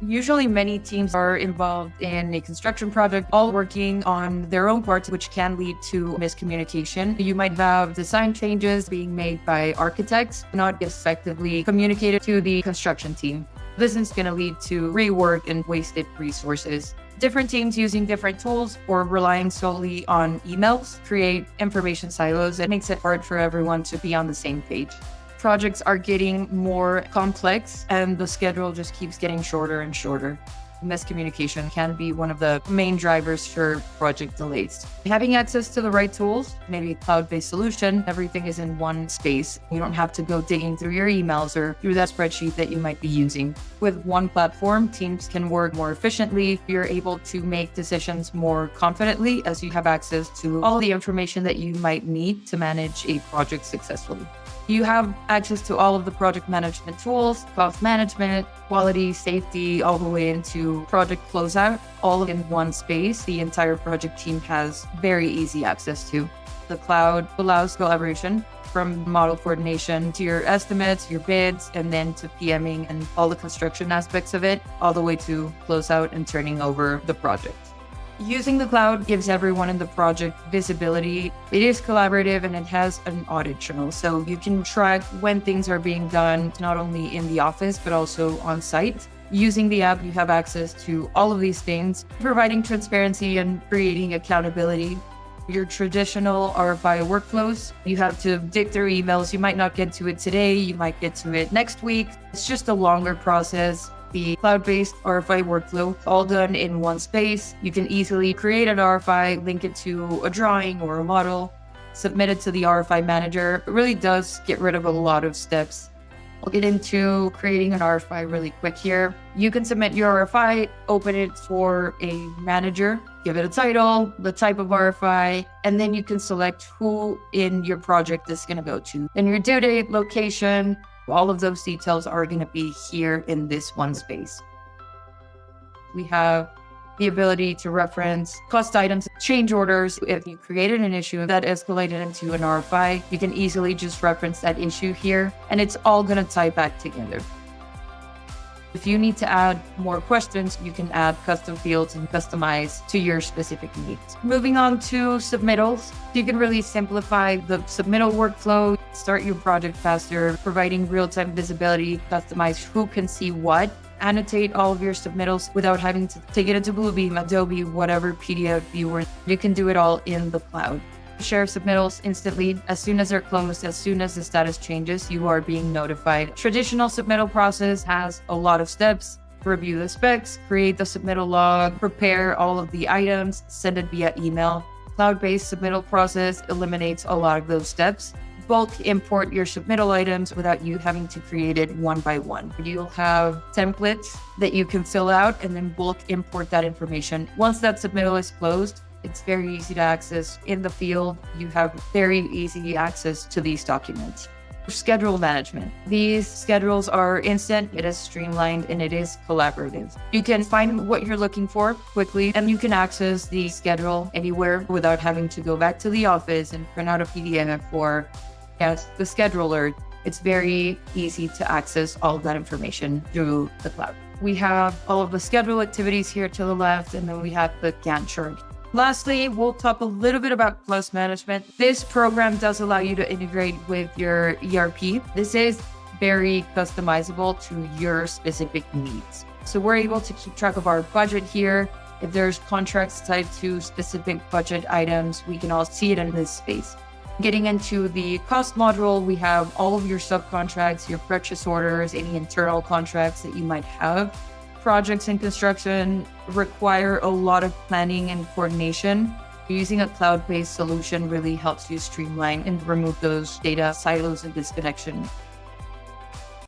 Usually many teams are involved in a construction project, all working on their own parts, which can lead to miscommunication. You might have design changes being made by architects, not effectively communicated to the construction team. This is going to lead to rework and wasted resources. Different teams using different tools or relying solely on emails create information silos. It makes it hard for everyone to be on the same page. Projects are getting more complex and the schedule just keeps getting shorter and shorter. Miscommunication can be one of the main drivers for project delays. Having access to the right tools, maybe a cloud-based solution, everything is in one space. You don't have to go digging through your emails or through that spreadsheet that you might be using. With one platform, teams can work more efficiently. You're able to make decisions more confidently as you have access to all the information that you might need to manage a project successfully. You have access to all of the project management tools, cost management, quality, safety, all the way into project closeout, all in one space. The entire project team has very easy access to. The cloud allows collaboration from model coordination to your estimates, your bids, and then to PMing and all the construction aspects of it, all the way to closeout and turning over the project. Using the cloud gives everyone in the project visibility. It is collaborative and it has an audit trail. So you can track when things are being done, not only in the office, but also on site. Using the app, you have access to all of these things, providing transparency and creating accountability. Your traditional RFI workflows, you have to dig through emails. You might not get to it today. You might get to it next week. It's just a longer process. The cloud-based RFI workflow, all done in one space. You can easily create an RFI, link it to a drawing or a model, submit it to the RFI manager. It really does get rid of a lot of steps. I'll get into creating an RFI really quick here. You can submit your RFI, open it for a manager, give it a title, the type of RFI, and then you can select who in your project this is going to go to. And your due date, location, all of those details are going to be here in this one space. We have the ability to reference cost items, change orders. If you created an issue that escalated into an RFI, you can easily just reference that issue here, and it's all going to tie back together. If you need to add more questions, you can add custom fields and customize to your specific needs. Moving on to submittals, you can really simplify the submittal workflow, start your project faster, providing real-time visibility, customize who can see what, annotate all of your submittals without having to take it into Bluebeam, Adobe, whatever PDF viewer. You can do it all in the cloud. Share submittals instantly. As soon as they're closed, as soon as the status changes, you are being notified. Traditional submittal process has a lot of steps. Review the specs, create the submittal log, prepare all of the items, send it via email. Cloud-based submittal process eliminates a lot of those steps. Bulk import your submittal items without you having to create it one by one. You'll have templates that you can fill out and then bulk import that information. Once that submittal is closed, it's very easy to access in the field. You have very easy access to these documents. Schedule management. These schedules are instant, it is streamlined, and it is collaborative. You can find what you're looking for quickly, and you can access the schedule anywhere without having to go back to the office and print out a PDF or the scheduler. It's very easy to access all of that information through the cloud. We have all of the schedule activities here to the left, and then we have the Gantt chart. Lastly, we'll talk a little bit about cost management. This program does allow you to integrate with your ERP. This is very customizable to your specific needs. So we're able to keep track of our budget here. If there's contracts tied to specific budget items, we can all see it in this space. Getting into the cost module, we have all of your subcontracts, your purchase orders, any internal contracts that you might have. Projects in construction require a lot of planning and coordination. Using a cloud-based solution really helps you streamline and remove those data silos and disconnection.